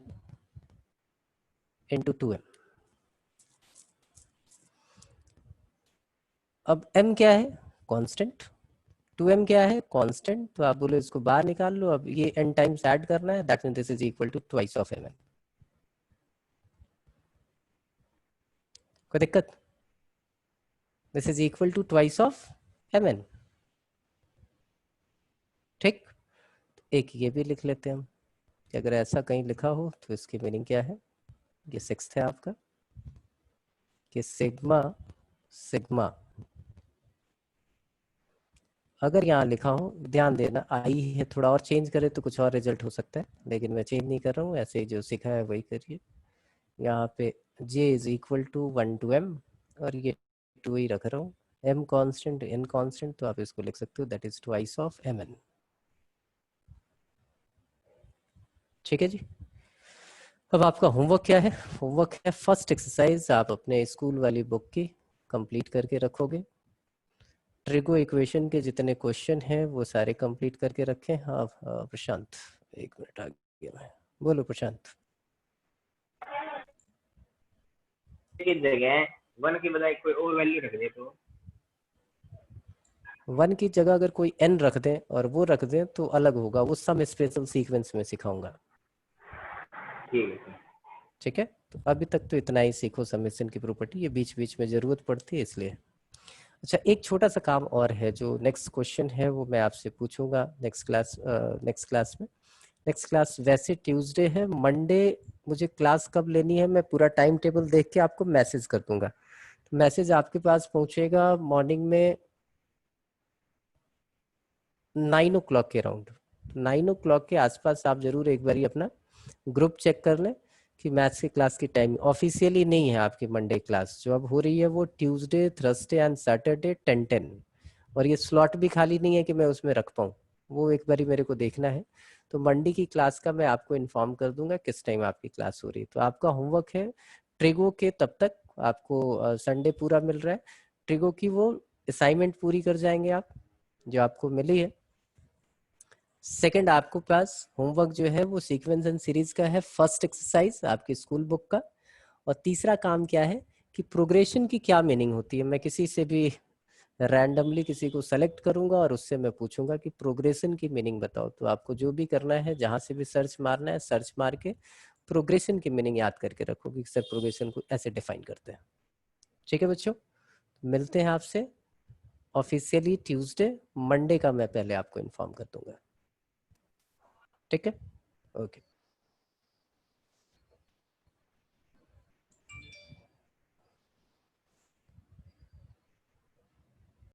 into 2m। अब m क्या है, कांस्टेंट, 2m क्या है, कांस्टेंट, तो आप बोलो इसको बाहर निकाल लो। अब ये n टाइम्स ऐड करना है, that means this is equal to twice of mn। कोई दिक्कत, this is equal to twice of mn, ठीक। एक ये भी लिख लेते हैं हम कि अगर ऐसा कहीं लिखा हो तो इसकी मीनिंग क्या है, ये 6th है आपका, कि सिग्मा सिग्मा अगर यहाँ लिखा हो, ध्यान देना आई है, थोड़ा और चेंज करे तो कुछ और रिजल्ट हो सकता है, लेकिन मैं चेंज नहीं कर रहा हूँ, ऐसे ही जो सीखा है वही करिए। यहाँ पे j is equal to 1 to m और ये 2 ही रख रहा हूँ, m कांस्टेंट n कांस्टेंट, तो आप इसको लिख सकते हो that is twice of mn। ठीक है जी। अब आपका होमवर्क क्या है, होमवर्क है फर्स्ट एक्सरसाइज, आप अपने स्कूल वाली बुक की कंप्लीट करके रखोगे। ट्रिगो इक्वेशन के जितने क्वेश्चन हैं वो सारे कंप्लीट करके रखें। हाँ प्रशांत, एक मिनट आ गया मैं, बोलो प्रशांत। की जगह 1 की बजाय कोई और वैल्यू रख दे तो 1 की जगह अगर कोई n रख दें और वो रख दें तो अलग होगा, वो सम स्पेशल सीक्वेंस में सिखाऊंगा, ठीक है सर। ठीक है। तो अभी तक तो इतना ही सीखो, समेशन की प्रॉपर्टी, ये बीच बीच में जरूरत पड़ती है इसलिए। अच्छा, एक छोटा सा काम और है, जो नेक्स्ट क्वेश्चन है वो मैं आपसे पूछूंगा नेक्स्ट क्लास में। नेक्स्ट क्लास वैसे ट्यूसडे है, मंडे मुझे क्लास कब लेनी है मैं पूरा टाइम टेबल देख के आपको मैसेज कर दूंगा। मैसेज आपके पास पहुंचेगा मॉर्निंग में 9 o'clock के अराउंड। 9 o'clock के आसपास आप जरूर एक बार अपना ग्रुप चेक कर लें कि मैथ्स की क्लास की टाइम ऑफिशियली नहीं है आपकी मंडे क्लास, जो अब हो रही है वो ट्यूसडे, थर्सडे एंड सैटरडे 10-10, और ये स्लॉट भी खाली नहीं है कि मैं उसमें रख पाऊँ, वो एक बारी मेरे को देखना है। तो मंडे की क्लास का मैं आपको इन्फॉर्म कर दूंगा किस टाइम आपकी क्लास हो रही है। तो आपका होमवर्क है ट्रिगो के, तब तक आपको संडे पूरा मिल रहा है, ट्रिगो की वो असाइनमेंट पूरी कर जाएंगे आप जो आपको मिली है। सेकंड, आपको पास होमवर्क जो है वो सीक्वेंस एंड सीरीज का है, फर्स्ट एक्सरसाइज आपकी स्कूल बुक का। और तीसरा काम क्या है कि प्रोग्रेशन की क्या मीनिंग होती है, मैं किसी से भी रैंडमली किसी को सेलेक्ट करूंगा और उससे मैं पूछूंगा कि प्रोग्रेशन की मीनिंग बताओ। तो आपको जो भी करना है, जहां से भी सर्च मारना है, सर्च मार के प्रोग्रेशन की मीनिंग याद करके रखो कि सर प्रोग्रेशन को ऐसे डिफाइन करते हैं। ठीक है बच्चों, मिलते हैं आपसे ऑफिशियली ट्यूसडे, मंडे का मैं पहले आपको इन्फॉर्म कर दूंगा, ठीक है, ओके।